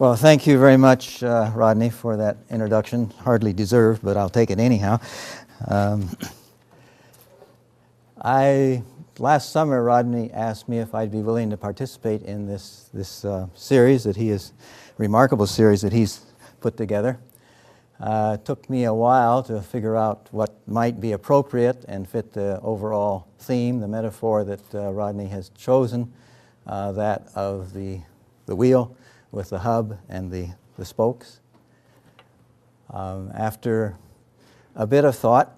Well, thank you very much, Rodney, for that introduction. Hardly deserved, but I'll take it anyhow. Last summer, Rodney asked me if I'd be willing to participate in this series that remarkable series that he's put together. It took me a while to figure out what might be appropriate and fit the overall theme, the metaphor that Rodney has chosen, that of the wheel with the hub and the spokes. After a bit of thought,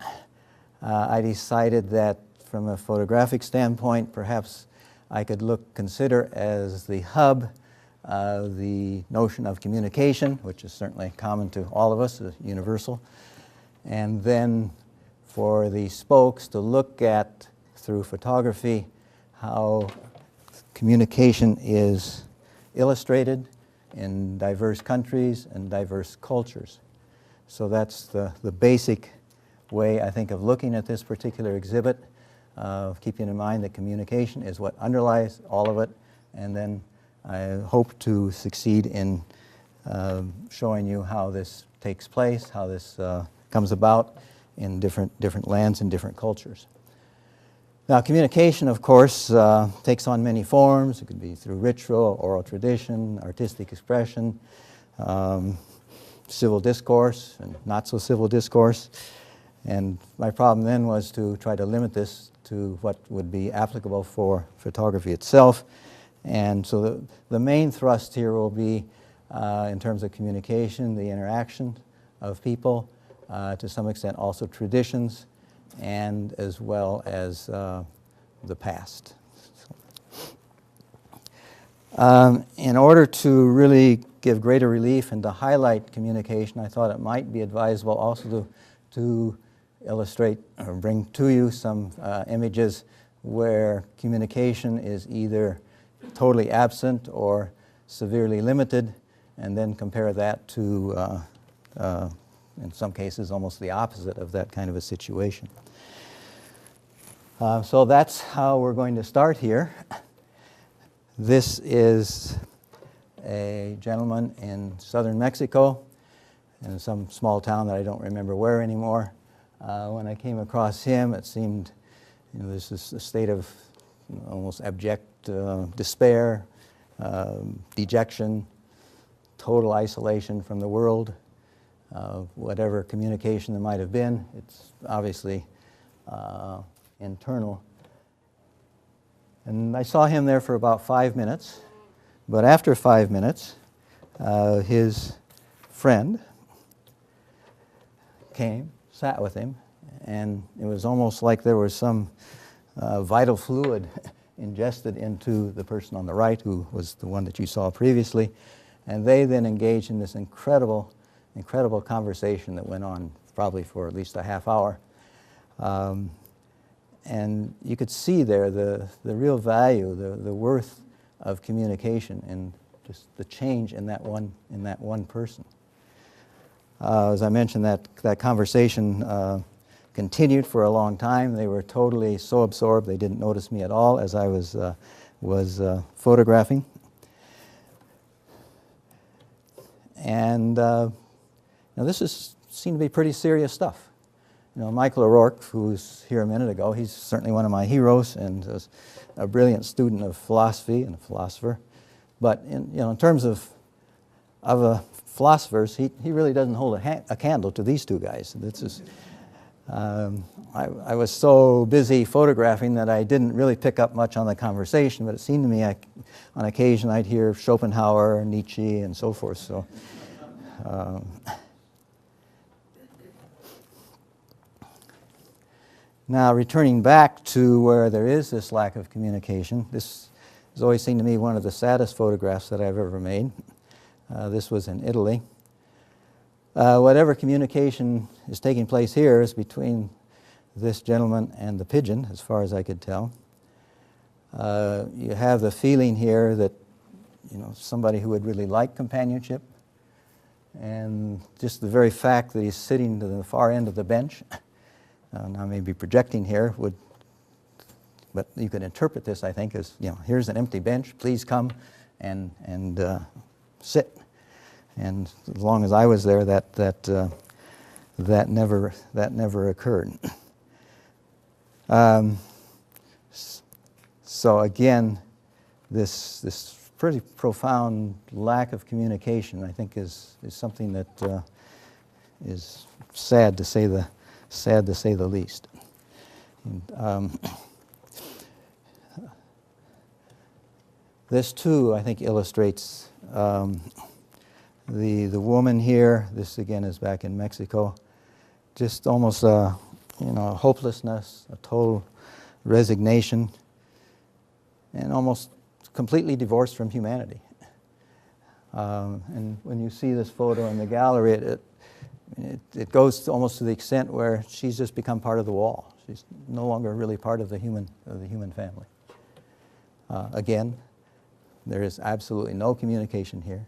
I decided that from a photographic standpoint, perhaps I could consider as the hub the notion of communication, which is certainly common to all of us, universal, and then for the spokes to look at, through photography, how communication is illustrated in diverse countries and diverse cultures. So that's the basic way, I think, of looking at this particular exhibit, keeping in mind that communication is what underlies all of it, and then I hope to succeed in showing you how this takes place, how this comes about in different lands and different cultures. Now, communication, of course, takes on many forms. It could be through ritual, oral tradition, artistic expression, civil discourse, and not so civil discourse. And my problem then was to try to limit this to what would be applicable for photography itself. And so the main thrust here will be, in terms of communication, the interaction of people, to some extent also traditions, and as well as the past. In order to really give greater relief and to highlight communication, I thought it might be advisable also to illustrate or bring to you some images where communication is either totally absent or severely limited, and then compare that to, in some cases, almost the opposite of that kind of a situation. So that's how we're going to start here. This is a gentleman in southern Mexico, in some small town that I don't remember where anymore. When I came across him, it seemed, this is a state of almost abject despair, dejection, total isolation from the world, whatever communication there might have been. It's obviously internal. And I saw him there for about 5 minutes, but after 5 minutes, his friend came, sat with him, and it was almost like there was some vital fluid ingested into the person on the right, who was the one that you saw previously, and they then engaged in this incredible conversation that went on probably for at least a half hour. And you could see there the real value, the worth of communication, and just the change in that one person. As I mentioned, that conversation continued for a long time. They were totally so absorbed they didn't notice me at all as I was photographing. And this seemed to be pretty serious stuff. Michael O'Rourke, who was here a minute ago, he's certainly one of my heroes and a brilliant student of philosophy and a philosopher. But in terms of philosophers, he really doesn't hold a candle to these two guys. This is, I was so busy photographing that I didn't really pick up much on the conversation, but it seemed to me on occasion I'd hear Schopenhauer, Nietzsche, and so forth. So. Now, returning back to where there is this lack of communication, this has always seemed to me one of the saddest photographs that I've ever made. This was in Italy. Whatever communication is taking place here is between this gentleman and the pigeon, as far as I could tell. You have the feeling here that, somebody who would really like companionship, and just the very fact that he's sitting to the far end of the bench, now I may be projecting here, but you could interpret this, I think, as, here's an empty bench, please come and sit. And as long as I was there, that never occurred. So again, this pretty profound lack of communication, I think, is something that is sad to say the least. And, this too, I think, illustrates the woman here. This again is back in Mexico. Just almost hopelessness, a total resignation, and almost completely divorced from humanity. And when you see this photo in the gallery, it goes almost to the extent where she's just become part of the wall. She's no longer really part of the human family. Again, there is absolutely no communication here.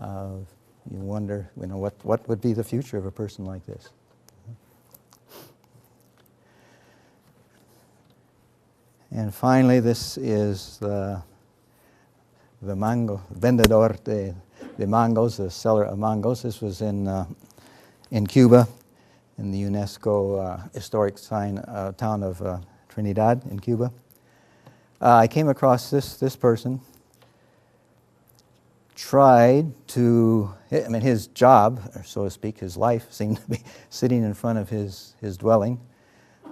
You wonder, what would be the future of a person like this? And finally, this is the mango, vendedor de mangos, the seller of mangoes. This was in Cuba, in the UNESCO historic town of Trinidad in Cuba. I came across this person. Tried to, his job, or so to speak, his life seemed to be sitting in front of his dwelling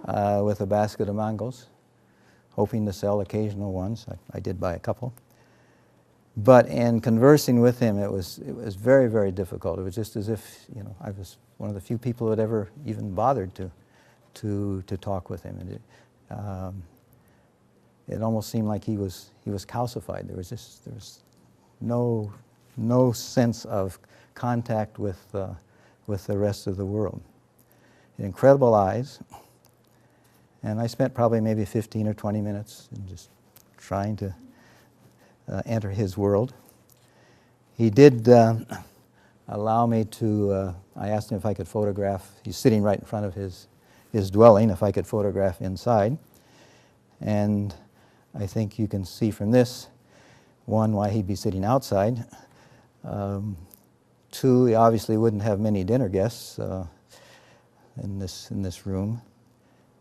with a basket of mangoes, hoping to sell occasional ones. I did buy a couple. But in conversing with him, it was very, very difficult. It was just as if, I was one of the few people who had ever even bothered to talk with him. And it almost seemed like he was calcified. There was no sense of contact with the rest of the world. Incredible eyes, and I spent probably maybe 15 or 20 minutes in just trying to enter his world. He did allow me to, I asked him if I could photograph, he's sitting right in front of his dwelling, if I could photograph inside. And I think you can see from this, one, why he'd be sitting outside. Two, he obviously wouldn't have many dinner guests in this room,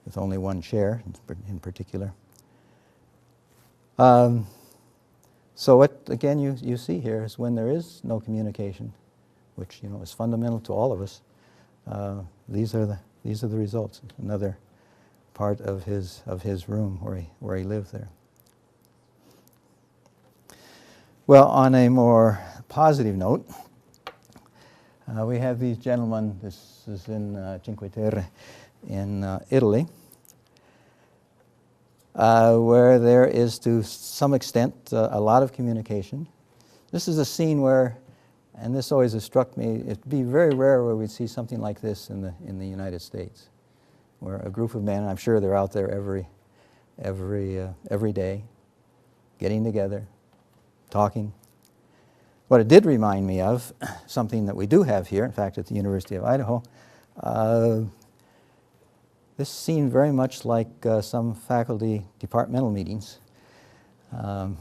with only one chair in particular. So what again you see here is when there is no communication, which is fundamental to all of us. These are the results. Another part of his room where he lived there. Well, on a more positive note, we have these gentlemen. This is in Cinque Terre in Italy, where there is to some extent a lot of communication. This is a scene where, and this always has struck me, it'd be very rare where we'd see something like this in the United States, where a group of men, I'm sure they're out there every day, getting together, talking. What it did remind me of, something that we do have here, in fact, at the University of Idaho, this seemed very much like some faculty departmental meetings. In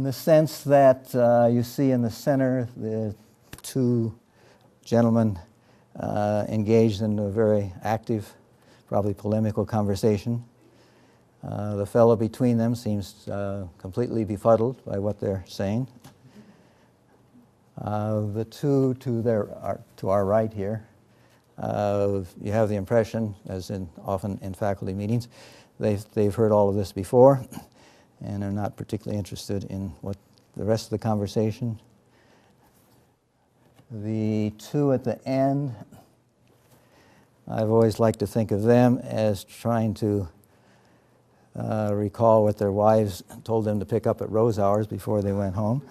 the sense that you see in the center the two gentlemen engaged in a very active, probably polemical conversation. The fellow between them seems completely befuddled by what they're saying. The two to our right here, you have the impression, as often in faculty meetings, they've heard all of this before, and are not particularly interested in what the rest of the conversation. The two at the end, I've always liked to think of them as trying to recall what their wives told them to pick up at rose hours before they went home.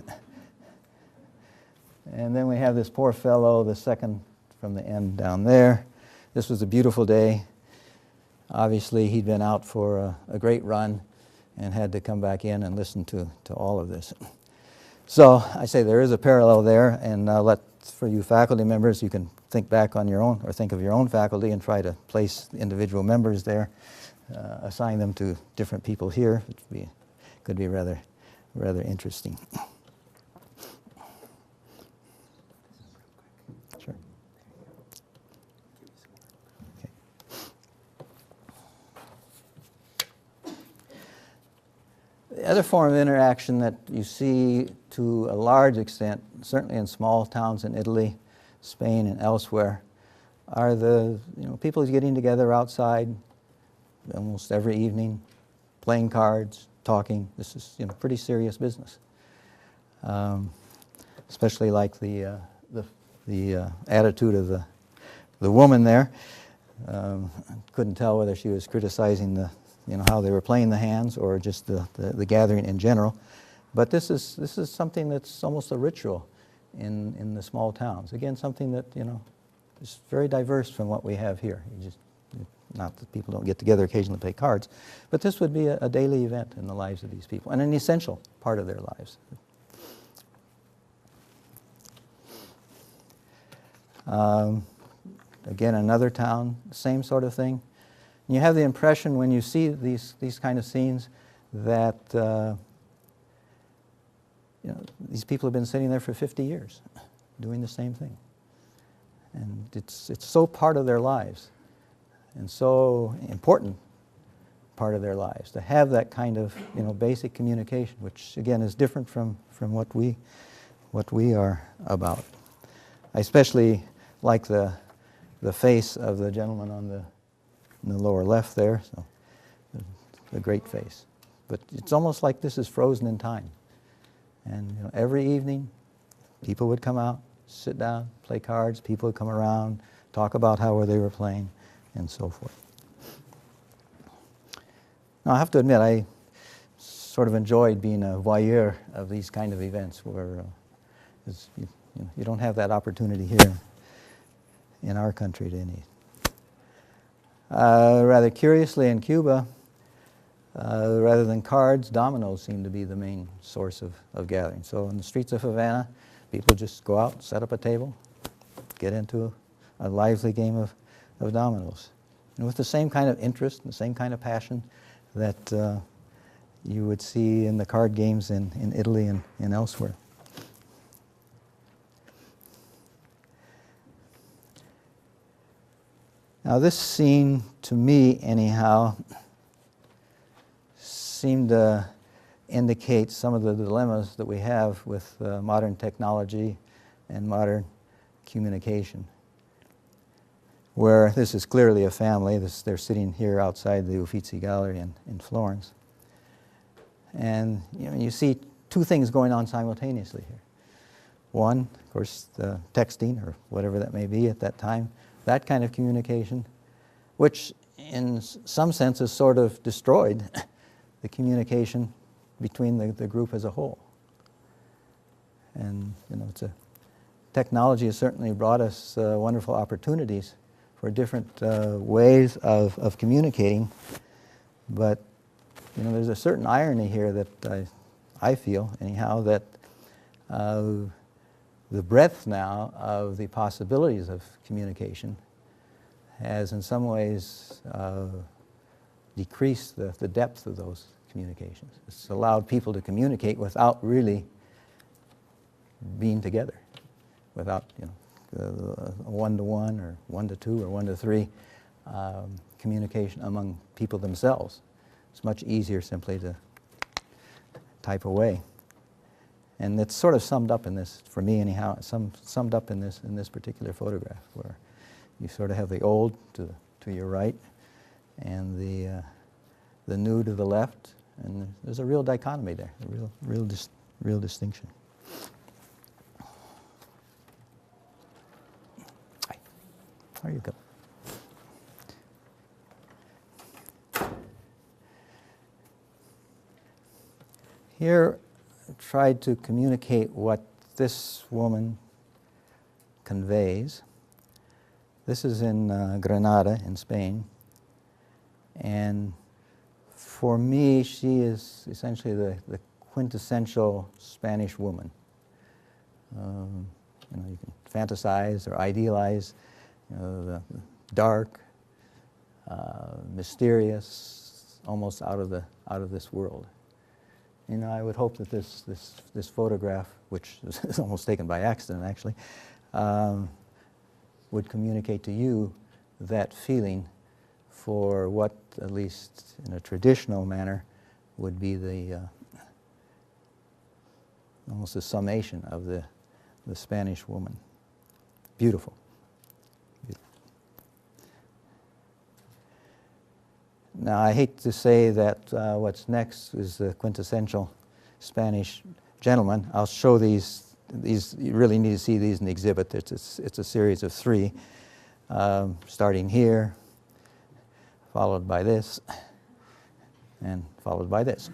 And then we have this poor fellow, the second from the end down there. This was a beautiful day. Obviously, he'd been out for a great run and had to come back in and listen to all of this. So I say there is a parallel there, and for you faculty members, you can think back on your own, or think of your own faculty and try to place individual members there. Assign them to different people here. It could be rather interesting. The other form of interaction that you see to a large extent, certainly in small towns in Italy, Spain, and elsewhere, are the people getting together outside almost every evening, playing cards, talking. This is pretty serious business. Especially like the attitude of the woman there. Couldn't tell whether she was criticizing how they were playing the hands or just the gathering in general. But this is something that's almost a ritual in the small towns. Again, something that is very diverse from what we have here. Not that people don't get together occasionally to play cards, but this would be a daily event in the lives of these people and an essential part of their lives. Again, another town, same sort of thing. And you have the impression when you see these kind of scenes that these people have been sitting there for 50 years doing the same thing. And it's so part of their lives and so important part of their lives to have that kind of basic communication, which again is different from what we are about. I especially like the face of the gentleman on the lower left there. So a great face, but it's almost like this is frozen in time. And every evening, people would come out, sit down, play cards. People would come around, talk about how they were playing, and so forth. Now, I have to admit, I sort of enjoyed being a voyeur of these kind of events, where you don't have that opportunity here in our country to any. Rather curiously, in Cuba, rather than cards, dominoes seem to be the main source of gathering. So in the streets of Havana, people just go out, set up a table, get into a lively game of dominoes. And with the same kind of interest and the same kind of passion that you would see in the card games in Italy and elsewhere. Now this scene, to me anyhow, seemed to indicate some of the dilemmas that we have with modern technology and modern communication. Where this is clearly a family. They're sitting here outside the Uffizi Gallery in Florence. And you see two things going on simultaneously here. One, of course, the texting or whatever that may be at that time, that kind of communication, which in some sense has sort of destroyed the communication between the group as a whole. And technology has certainly brought us wonderful opportunities for different ways of communicating, but there's a certain irony here that I feel anyhow, that the breadth now of the possibilities of communication has in some ways decreased the depth of those communications. It's allowed people to communicate without really being together, without a one-to-one or one-to-two or one-to-three communication among people themselves. It's much easier simply to type away. And it's sort of summed up in this, for me anyhow, summed up in this particular photograph, where you sort of have the old to your right and the new to the left, and there's a real dichotomy there, a real distinction. Hi, there you go. Here, I tried to communicate what this woman conveys. This is in Granada in Spain, and for me, she is essentially the quintessential Spanish woman. You can fantasize or idealize, the dark, mysterious, almost out of this world. I would hope that this photograph, which is almost taken by accident actually, would communicate to you that feeling for what, at least in a traditional manner, would be the almost a summation of the Spanish woman. Beautiful. Now, I hate to say that what's next is the quintessential Spanish gentleman. I'll show these. You really need to see these in the exhibit. It's a series of 3, starting here, followed by this, and followed by this.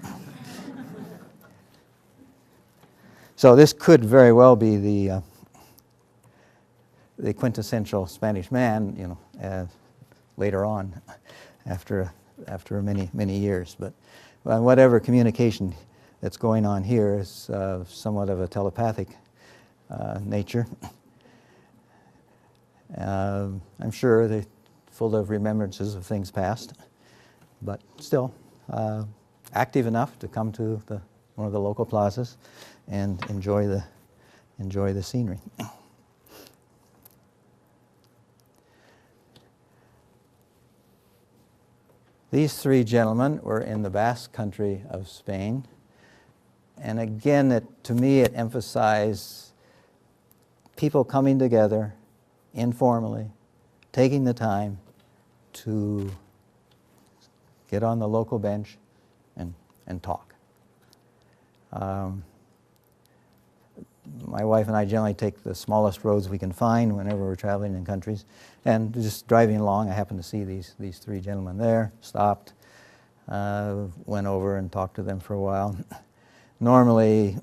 So this could very well be the quintessential Spanish man, later on, after many years. But whatever communication that's going on here is somewhat of a telepathic nature. I'm sure they're full of remembrances of things past, but still active enough to come to one of the local plazas and enjoy the scenery. These 3 gentlemen were in the Basque country of Spain, and again, to me, it emphasized people coming together informally, taking the time to get on the local bench and talk. My wife and I generally take the smallest roads we can find whenever we're traveling in countries. And just driving along, I happened to see these 3 gentlemen there, stopped, went over and talked to them for a while. Normally,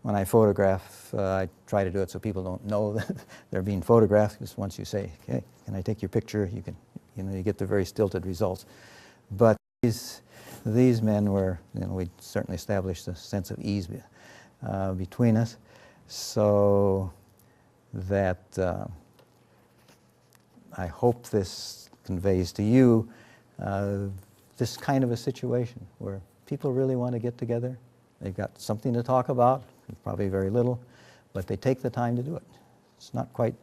when I photograph, I try to do it so people don't know that they're being photographed, because once you say, "Okay, can I take your picture?" you get the very stilted results. But these men were, we certainly established a sense of ease between us, so that I hope this conveys to you this kind of a situation where people really want to get together. They've got something to talk about, probably very little, but they take the time to do it. It's not quite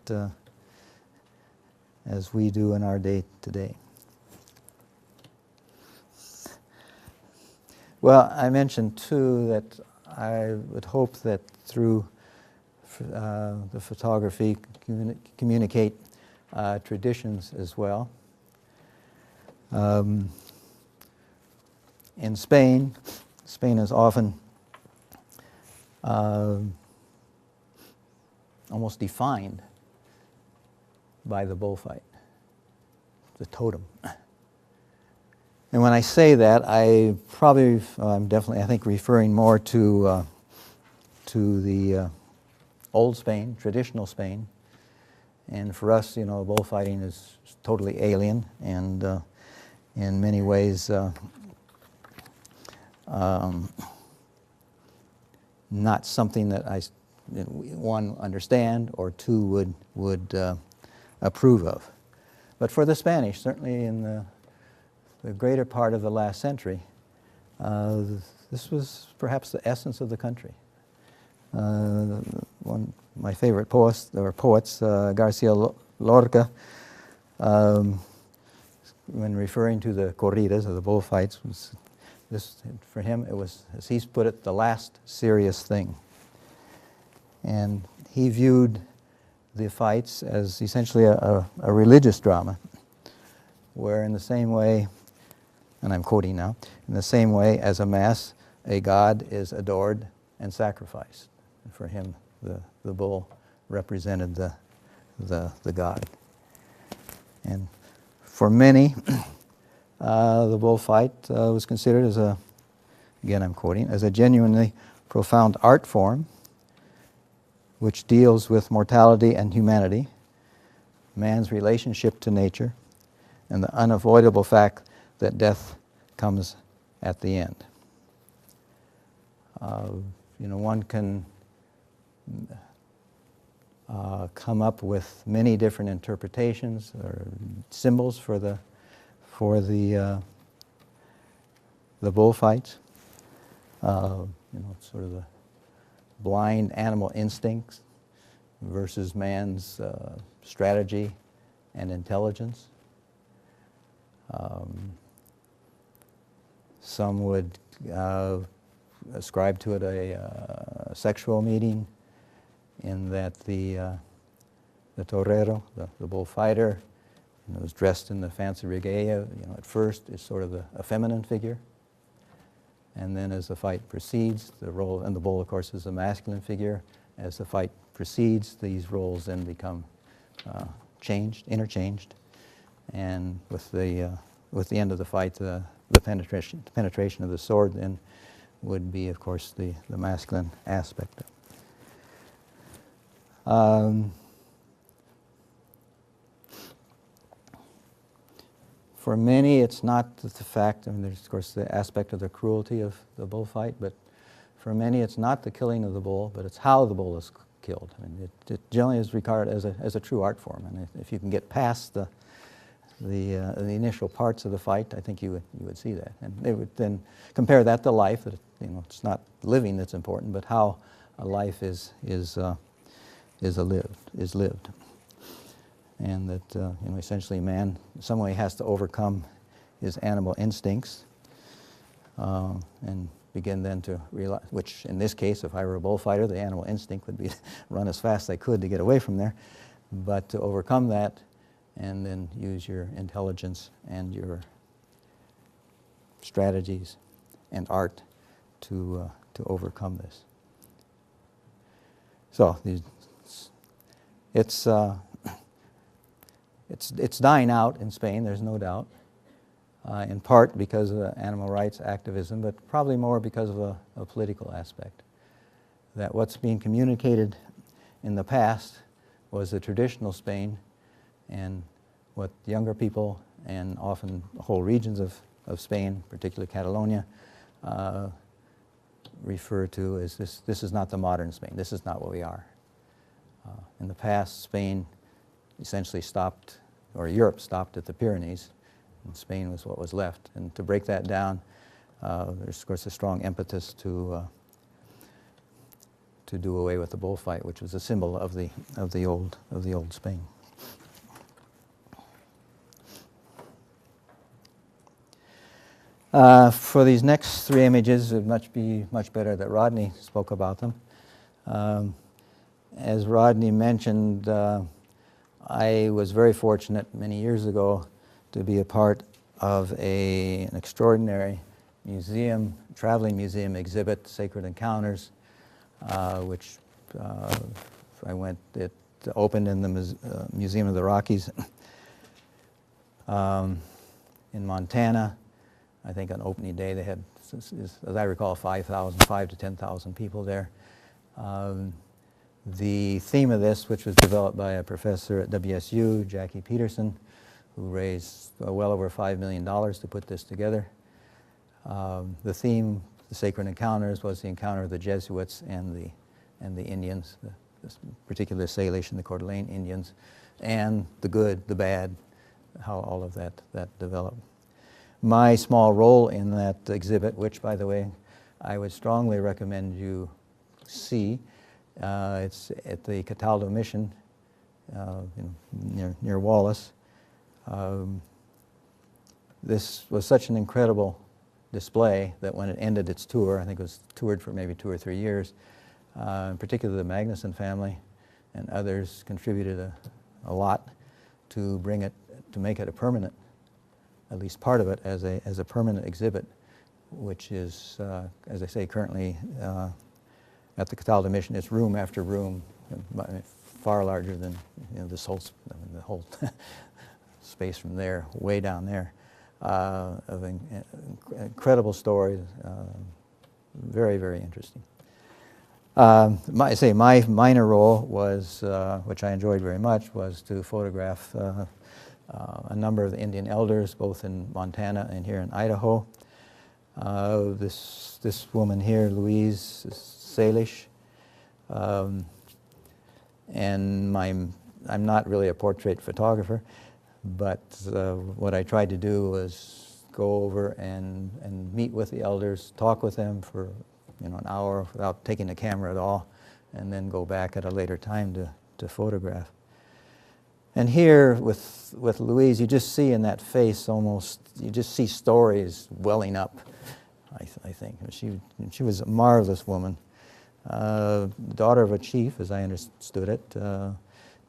as we do in our day today. Well, I mentioned too that I would hope that through the photography communicate traditions as well. In Spain is often almost defined by the bullfight, the totem. And when I say that, I'm definitely, I think, referring more to the old Spain, traditional Spain. And for us, bullfighting is totally alien, and in many ways not something that one understand or two would approve of. But for the Spanish, certainly in the greater part of the last century, this was perhaps the essence of the country. One of my favorite poets, Garcia Lorca, when referring to the corridas, or the bullfights, for him, it was, as he's put it, the last serious thing. And he viewed the fights as essentially a religious drama, where in the same way, and I'm quoting now, in the same way as a mass, a god is adored and sacrificed. And for him, the bull represented the god. And for many, the bullfight was considered as again I'm quoting, as a genuinely profound art form which deals with mortality and humanity, man's relationship to nature, and the unavoidable fact that death comes at the end. One can come up with many different interpretations or symbols for the bullfights. Sort of the blind animal instincts versus man's strategy and intelligence. Some would ascribe to it a sexual meeting, in that the torero, the bullfighter, was dressed in the fancy regalia. At first is sort of a feminine figure, and then as the fight proceeds, the role, and the bull, of course, is a masculine figure. As the fight proceeds, these roles then become interchanged, and with the end of the fight, the penetration of the sword then would be, of course, the masculine aspect. For many, it's not the fact, there's, of course, the aspect of the cruelty of the bullfight, but for many, it's not the killing of the bull, but it's how the bull is killed. It generally is regarded as a true art form, and if you can get past the initial parts of the fight, I think you would see that. And they would then compare that to life, that it's not living that's important, but how a life is lived. And that essentially man in some way has to overcome his animal instincts and begin then to realize, which in this case, if I were a bullfighter, the animal instinct would be to run as fast as I could to get away from there, but to overcome that and then use your intelligence and your strategies and art to overcome this. So it's dying out in Spain, there's no doubt, in part because of animal rights activism, but probably more because of a political aspect. That what's being communicated in the past was the traditional Spain, and what younger people and often whole regions of Spain, particularly Catalonia, refer to as this is not the modern Spain, this is not what we are. In the past, Spain essentially stopped, or Europe stopped at the Pyrenees, and Spain was what was left. And to break that down, there's of course a strong impetus to do away with the bullfight, which was a symbol of the old Spain. For these next three images, it would be much better that Rodney spoke about them. As Rodney mentioned, I was very fortunate many years ago to be a part of an extraordinary museum, traveling museum exhibit, Sacred Encounters, which it opened in the Museum of the Rockies in Montana. I think on opening day they had, as I recall, 5,000 to 10,000 people there. The theme of this, which was developed by a professor at WSU, Jackie Peterson, who raised well over $5 million to put this together. The theme, the Sacred Encounters, was the encounter of the Jesuits and the Indians, the particular Salish and the Coeur d'Alene Indians, and the good, the bad, how all of that developed. My small role in that exhibit, which, by the way, I would strongly recommend you see. It's at the Cataldo Mission near Wallace. This was such an incredible display that when it ended its tour, I think it was toured for maybe 2 or 3 years, in particular the Magnuson family and others contributed a lot to make it a permanent, at least part of it, as a permanent exhibit, which is, as I say, currently at the Cataldo Mission. It's room after room, far larger than this whole the whole space from there, way down there, of incredible stories, very, very interesting. My minor role was, which I enjoyed very much, was to photograph a number of the Indian elders, both in Montana and here in Idaho. This woman here, Louise Salish, and I'm not really a portrait photographer, but what I tried to do was go over and meet with the elders, talk with them for an hour without taking the camera at all, and then go back at a later time to photograph. And here with Louise, you just see in that face almost, you just see stories welling up, I think. She was a marvelous woman, daughter of a chief, as I understood it,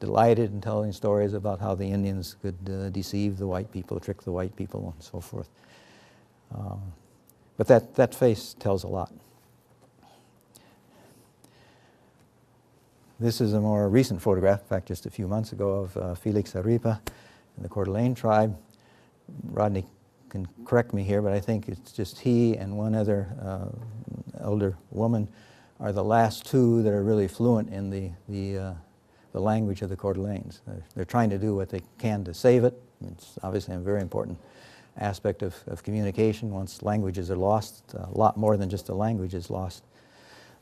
delighted in telling stories about how the Indians could deceive the white people, trick the white people, and so forth. But that face tells a lot. This is a more recent photograph, in fact, just a few months ago, of Felix Arriba and the Coeur d'Alene tribe. Rodney can correct me here, but I think it's just he and one other elder woman are the last two that are really fluent in the language of the Coeur d'Alenes. They're trying to do what they can to save it. It's obviously a very important aspect of communication. Once languages are lost, a lot more than just a language is lost.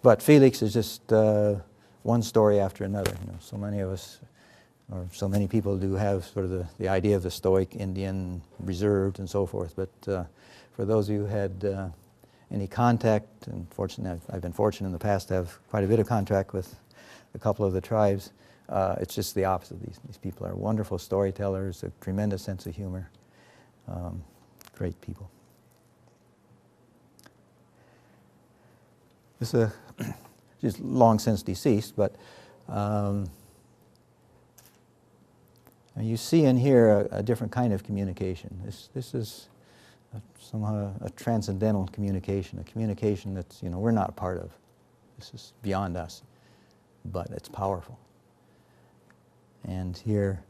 But Felix is just one story after another. You know, so many of us, or so many people do have sort of the idea of the stoic Indian, reserved and so forth. But for those of you who had any contact, and fortunately I've been fortunate in the past to have quite a bit of contact with a couple of the tribes, it's just the opposite. These people are wonderful storytellers, a tremendous sense of humor, great people. This is just long since deceased, but you see in here a different kind of communication. This is somehow a transcendental communication, a communication that's, you know, we're not a part of. This is beyond us, but it's powerful. And here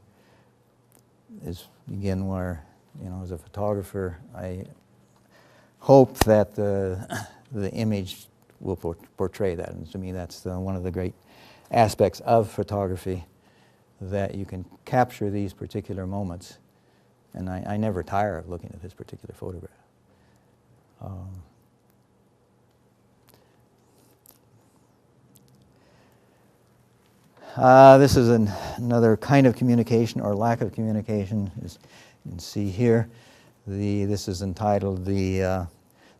is again where, you know, as a photographer, I hope that the image will portray that. And to me, that's one of the great aspects of photography, that you can capture these particular moments. And I never tire of looking at this particular photograph. This is another kind of communication or lack of communication. As you can see here, this is entitled The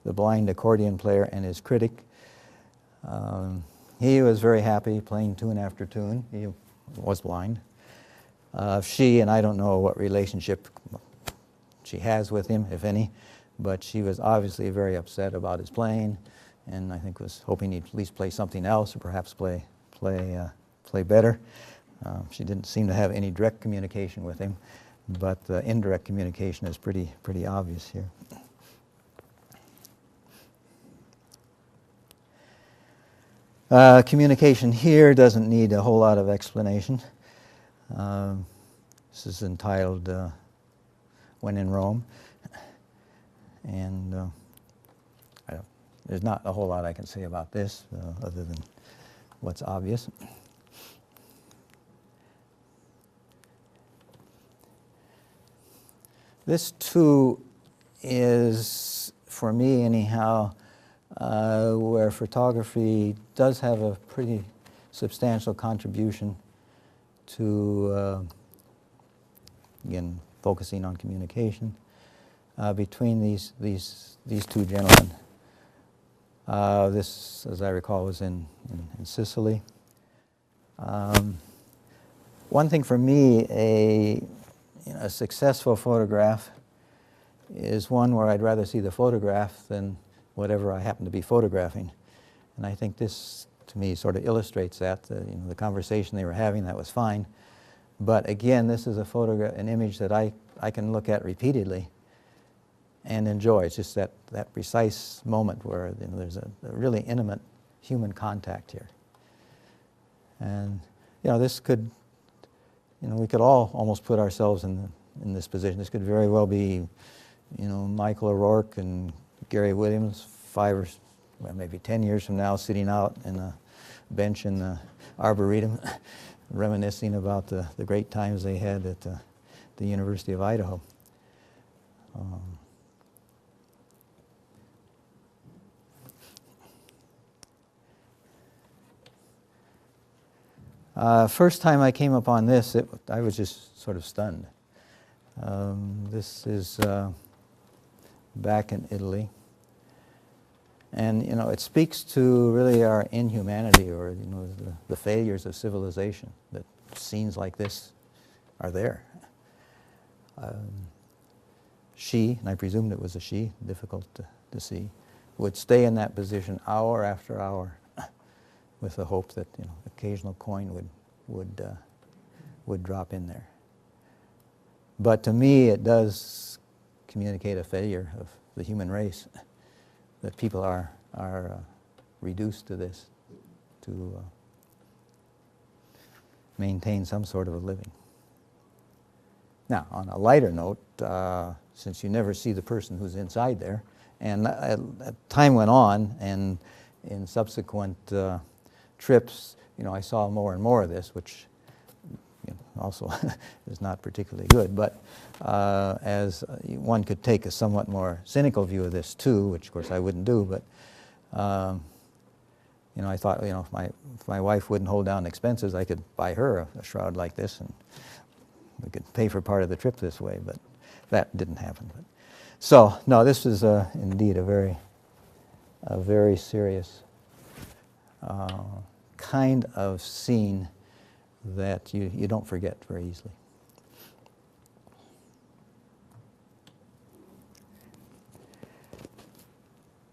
Blind Accordion Player and His Critic. He was very happy playing tune after tune. He was blind. She, and I don't know what relationship she has with him, if any, but she was obviously very upset about his playing, and I think was hoping he'd at least play something else, or perhaps play better. She didn't seem to have any direct communication with him, but the indirect communication is pretty obvious here. Communication here doesn't need a whole lot of explanation. This is entitled When in Rome, and there's not a whole lot I can say about this other than what's obvious. This too is, for me anyhow, where photography does have a pretty substantial contribution to, again, focusing on communication between these two gentlemen. This, as I recall, was in Sicily. One thing for me, a successful photograph is one where I'd rather see the photograph than whatever I happen to be photographing. And I think this, to me, sort of illustrates that. The conversation they were having, that was fine. But again, this is a photograph, an image that I can look at repeatedly and enjoy. It's just that precise moment where there's a really intimate human contact here. And this could, we could all almost put ourselves in this position. This could very well be, Michael O'Rourke and Gary Williams 5 or maybe 10 years from now, sitting out in a bench in the Arboretum, reminiscing about the great times they had at the University of Idaho. First time I came upon this, I was just sort of stunned. This is back in Italy. And, it speaks to really our inhumanity, or, the failures of civilization, that scenes like this are there. She, and I presumed it was a she, difficult to see, would stay in that position hour after hour, with the hope that occasional coin would drop in there. But to me, it does communicate a failure of the human race, that people are reduced to this to maintain some sort of a living. Now, on a lighter note, since you never see the person who's inside there, and as time went on, and in subsequent trips, I saw more and more of this, which also is not particularly good. But as one could take a somewhat more cynical view of this too, which of course I wouldn't do, but I thought, if my wife wouldn't hold down expenses, I could buy her a shroud like this, and we could pay for part of the trip this way. But that didn't happen. So no, this is indeed a very serious kind of scene that you don't forget very easily.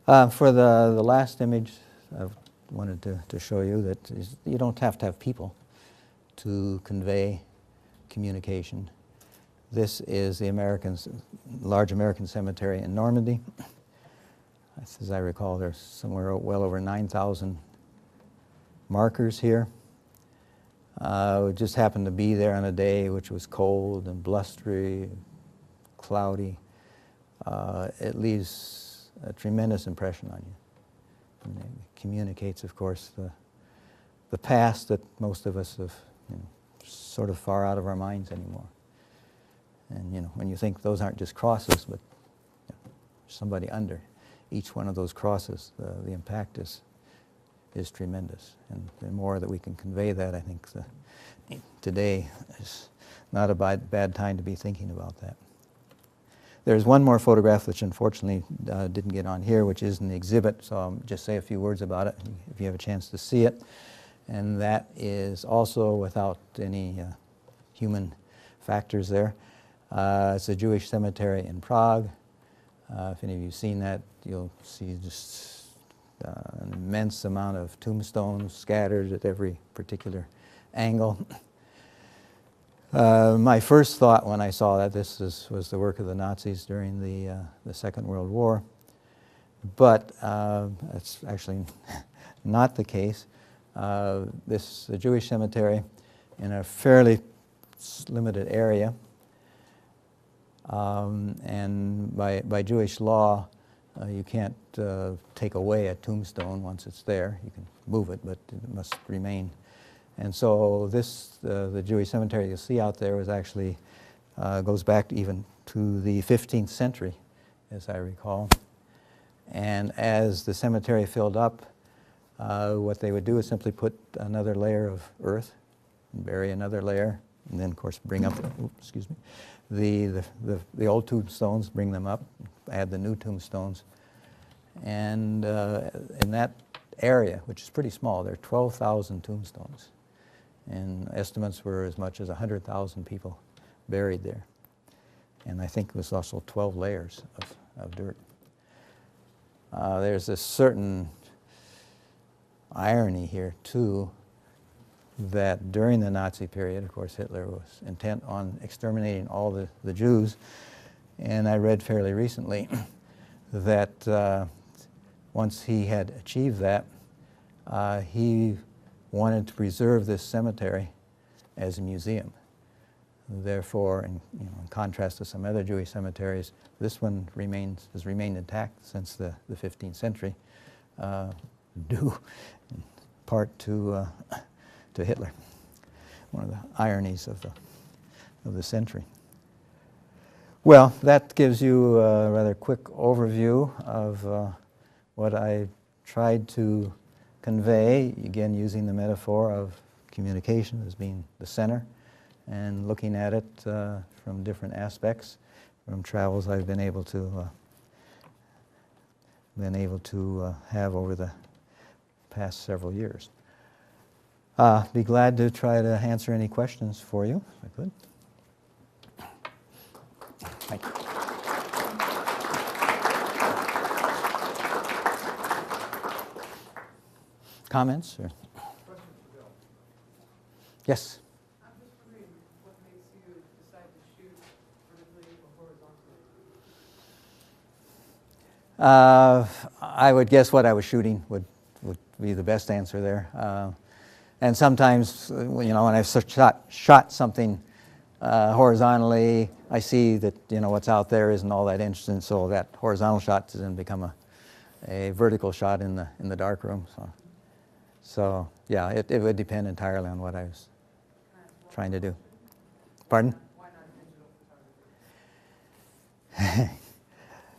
For the last image, I wanted to show you that you don't have to have people to convey communication. This is the large American cemetery in Normandy. As I recall, there's somewhere well over 9,000 markers here. We just happened to be there on a day which was cold and blustery, cloudy. It leaves a tremendous impression on you. And it communicates, of course, the past that most of us have sort of far out of our minds anymore. And when you think those aren't just crosses, but somebody under each one of those crosses, the impact is tremendous. And the more that we can convey that, I think today is not a bad time to be thinking about that. There's one more photograph which unfortunately didn't get on here, which is in the exhibit, so I'll just say a few words about it if you have a chance to see it. And that is also without any human factors there. It's a Jewish cemetery in Prague. If any of you have seen that, you'll see just an immense amount of tombstones scattered at every particular angle. My first thought when I saw that this was the work of the Nazis during the Second World War, but it's actually not the case. This is a Jewish cemetery in a fairly limited area, and by Jewish law, you can't take away a tombstone once it's there. You can move it, but it must remain. And so the Jewish cemetery you see out there was actually goes back even to the 15th century, as I recall. And as the cemetery filled up, what they would do is simply put another layer of earth, and bury another layer, and then of course bring up the old tombstones, bring them up, add the new tombstones, and in that area, which is pretty small, there are 12,000 tombstones, and estimates were as much as 100,000 people buried there, and I think it was also 12 layers of dirt. There's a certain irony here too, that during the Nazi period, of course, Hitler was intent on exterminating all the Jews, and I read fairly recently that once he had achieved that, he wanted to preserve this cemetery as a museum. Therefore, in contrast to some other Jewish cemeteries, this one has remained intact since the 15th century, due in part to Hitler. One of the ironies of the century. Well, that gives you a rather quick overview of what I tried to convey, again using the metaphor of communication as being the center, and looking at it from different aspects, from travels I've been able to have over the past several years. Be glad to try to answer any questions for you, if I could. Thank you. Comments? Or? Yes? I'm just wondering what makes you decide to shoot vertically or horizontally? I would guess what I was shooting would be the best answer there. And sometimes, when I've shot something horizontally, I see that what's out there isn't all that interesting, so that horizontal shot doesn't become a vertical shot in the darkroom. So yeah, it would depend entirely on what I was trying to do. Pardon? Why not digital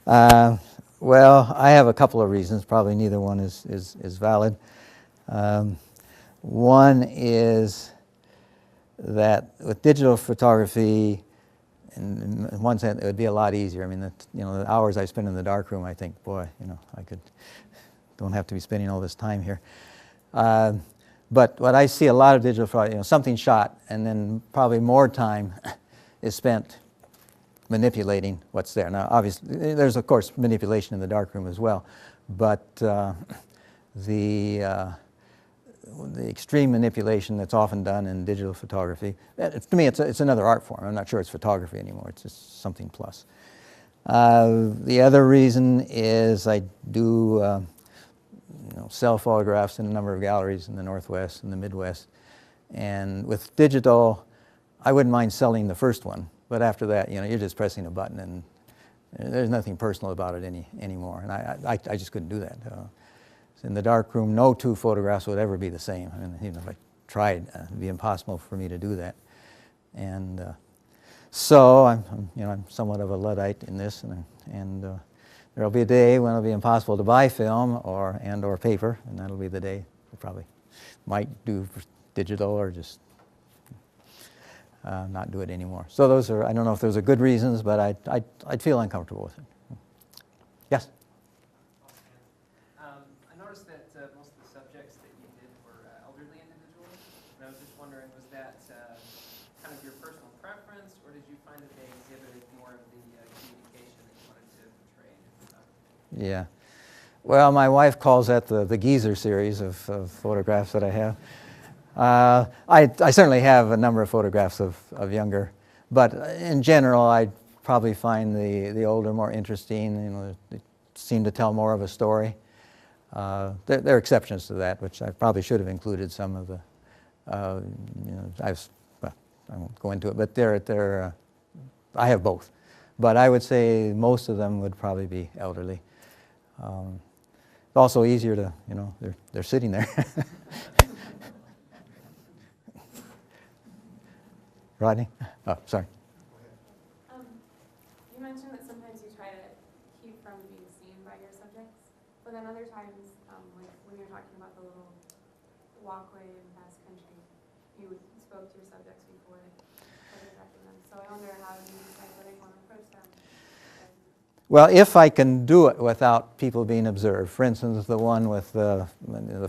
photography? Well, I have a couple of reasons. Probably neither one is valid. One is that with digital photography, in one sense, it would be a lot easier. I mean, the hours I spend in the darkroom, I think, boy, don't have to be spending all this time here. But what I see a lot of digital photography, something shot, and then probably more time is spent manipulating what's there. Now, obviously, there's of course manipulation in the darkroom as well, but the extreme manipulation that's often done in digital photography, to me, it's another art form. I'm not sure it's photography anymore. It's just something plus. The other reason is I do sell photographs in a number of galleries in the Northwest and the Midwest, and with digital, I wouldn't mind selling the first one. But after that, you're just pressing a button, and there's nothing personal about it anymore. And I just couldn't do that. In the darkroom, no two photographs would ever be the same. I mean, even if I tried, it'd be impossible for me to do that. And so I'm somewhat of a Luddite in this, and there'll be a day when it'll be impossible to buy film or paper, and that'll be the day I probably might do digital or just not do it anymore. So those are, I don't know if those are good reasons, but I'd feel uncomfortable with it. Yes? I noticed that most of the subjects that you did were elderly individuals, and I was just wondering, was that kind of your personal preference, or did you find that they exhibited more of the communication that you wanted to portray in your photography? Yeah. Well, my wife calls that the geezer series of photographs that I have. I certainly have a number of photographs of younger, but in general, I probably find the older more interesting. They seem to tell more of a story. There are exceptions to that, which I probably should have included some of the. I won't go into it, but I have both, but I would say most of them would probably be elderly. It's also easier to, they're sitting there. Rodney? Oh, sorry. You mentioned that sometimes you try to keep from being seen by your subjects, but then other times, like when you're talking about the little walkway in Basque country, you spoke to your subjects before photographing them. So I wonder how you decide whether you want to approach them. Well, if I can do it without people being observed, for instance, the one with the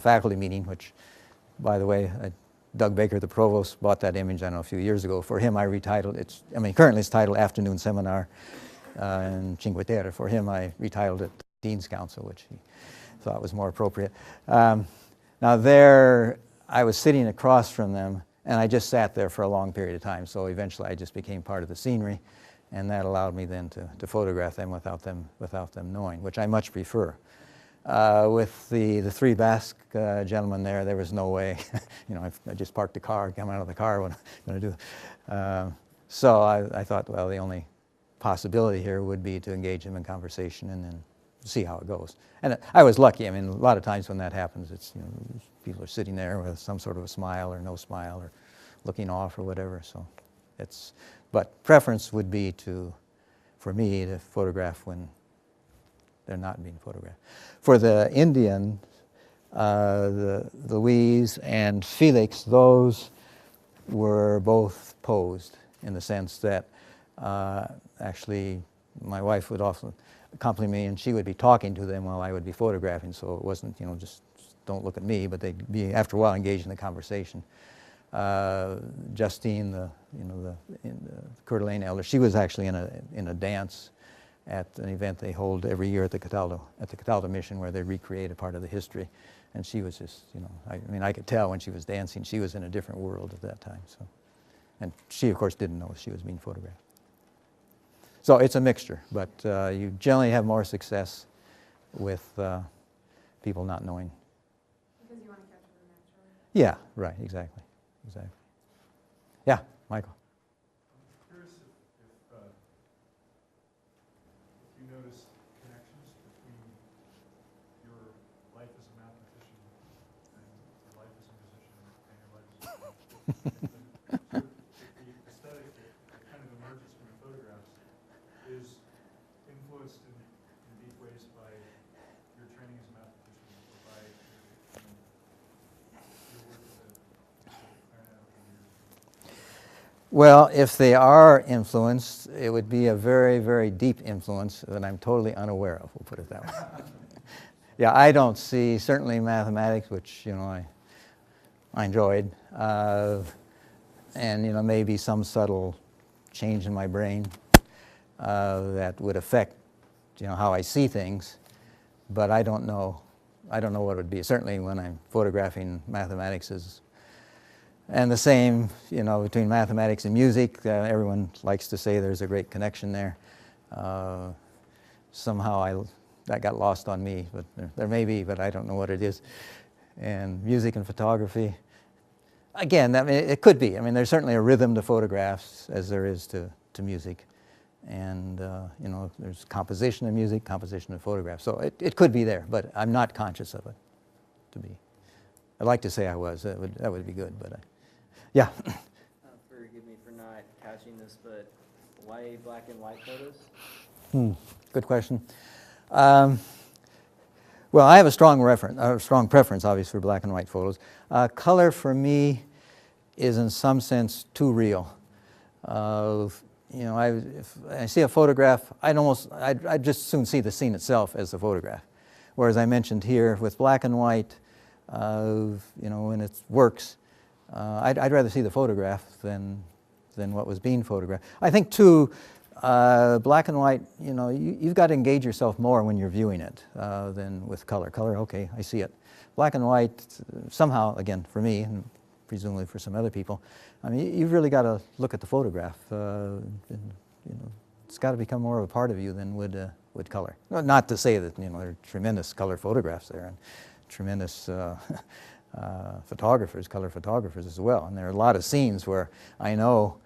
faculty meeting, which, by the way, Doug Baker, the provost, bought that image, I don't know, a few years ago. For him, I retitled it. Currently it's titled Afternoon Seminar in Cinque Terre. For him, I retitled it Dean's Council, which he thought was more appropriate. Now there, I was sitting across from them, and I just sat there for a long period of time. So eventually I just became part of the scenery, and that allowed me then to photograph them without them knowing, which I much prefer. With the three Basque gentlemen there was no way. I just parked the car, come out of the car, what am I going to do? So I thought, well, the only possibility here would be to engage them in conversation and then see how it goes. And I was lucky. A lot of times when that happens, it's people are sitting there with some sort of a smile or no smile or looking off or whatever. So but preference would be for me to photograph when they're not being photographed. For the Indian, the Louise and Felix, those were both posed in the sense that actually my wife would often accompany me, and she would be talking to them while I would be photographing. So it wasn't, just don't look at me, but they'd be after a while engaged in the conversation. Justine, the Coeur d'Alene elder, she was actually in a dance, at an event they hold every year at the Cataldo Mission, where they recreate a part of the history. And she was just, you know, I mean, I could tell when she was dancing, she was in a different world at that time. So, and she, of course, didn't know she was being photographed. So it's a mixture, but you generally have more success with people not knowing. Because you want to capture them naturally. Yeah, right, exactly. Yeah, Michael. I'm curious if you notice connections between your life as a mathematician and your life as a musician and your life as a photographer. The aesthetic that kind of emerges from your photographs is influenced in deep ways by your training as a mathematician or by your work as a clarinet player. Well, if they are influenced, it would be a very, very deep influence that I'm totally unaware of, we'll put it that way. Yeah, I don't see, certainly mathematics, which, you know, I enjoyed, and, you know, maybe some subtle change in my brain that would affect, you know, how I see things, but I don't know what it would be. Certainly when I'm photographing mathematics and the same, you know, between mathematics and music. Everyone likes to say there's a great connection there. Somehow that got lost on me, but there may be, but I don't know what it is. And music and photography, again, I mean, it could be. I mean, there's certainly a rhythm to photographs as there is to music. And, you know, there's composition of music, composition of photographs. So it could be there, but I'm not conscious of it to be. I'd like to say I was. That would be good, but yeah. Forgive me for not catching this, but why black and white photos? Good question. Well, I have a strong preference, obviously, for black and white photos. Color for me is, in some sense, too real. You know, if I see a photograph, I'd just soon see the scene itself as the photograph. Whereas I mentioned here, with black and white, you know, when it works, I'd rather see the photograph than what was being photographed. I think too, black and white, you know, you've got to engage yourself more when you're viewing it than with color. Color, okay, I see it. Black and white, somehow, again, for me, and presumably for some other people, I mean, you've really got to look at the photograph. And, you know, it's got to become more of a part of you than would color. Not to say that, you know, there are tremendous color photographs there and tremendous photographers, color photographers as well. And there are a lot of scenes where I know,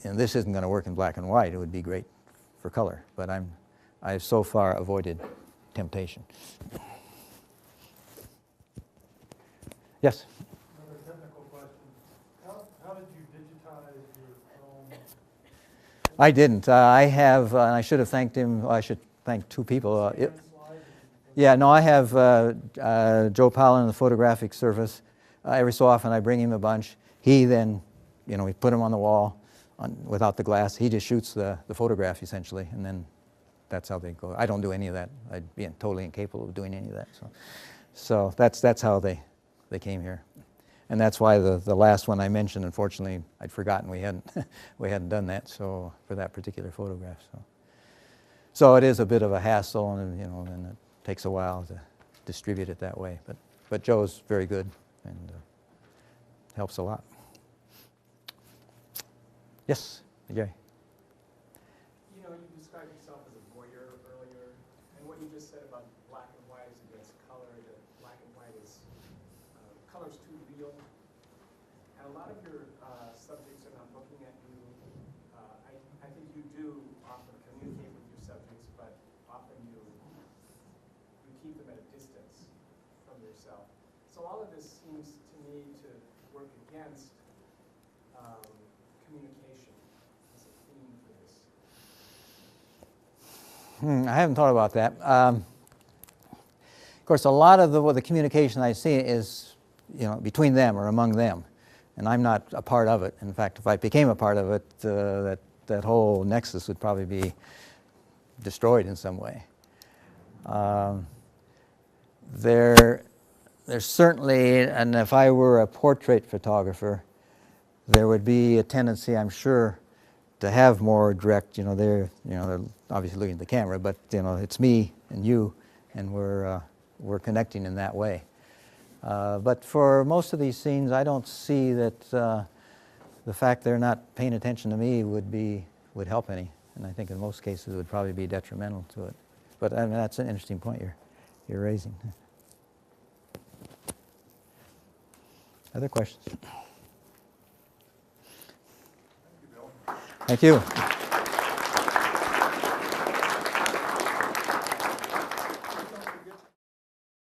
you know, this isn't going to work in black and white. It would be great for color, but I've so far avoided temptation. Yes? Another technical question. How did you digitize your film? I didn't. I have, and I should have thanked him. Well, I should thank two people. Yeah, no, I have Joe Pollen in the photographic service. Every so often I bring him a bunch. He then, you know, we put him on the wall without the glass. He just shoots the photograph essentially, and then that's how they go. I don't do any of that. I'd be totally incapable of doing any of that. So that's how they came here. And that's why the last one I mentioned, unfortunately, I'd forgotten we hadn't done that. So for that particular photograph, so it is a bit of a hassle, and you know, and it takes a while to distribute it that way. But Joe's very good and helps a lot. Yes, Jay. You know, you described yourself as a voyeur earlier, and what you just said about black and white is against color, that black and white is, color's too real. And a lot of your subjects are not looking at you. I think you do often communicate with your subjects, but often you keep them at a distance from yourself. So all of this seems to me to work against communication as a theme for this. I haven't thought about that. Of course, a lot of the communication I see is, you know, between them or among them, and I'm not a part of it. In fact, if I became a part of it, that whole nexus would probably be destroyed in some way. There's certainly, and if I were a portrait photographer, there would be a tendency, I'm sure, to have more direct, they're obviously looking at the camera, but it's me and you, and we're connecting in that way. But for most of these scenes, I don't see that the fact they're not paying attention to me would help any, and I think in most cases it would probably be detrimental to it. But I mean, that's an interesting point you're raising. Other questions? Thank you, Bill. Thank you.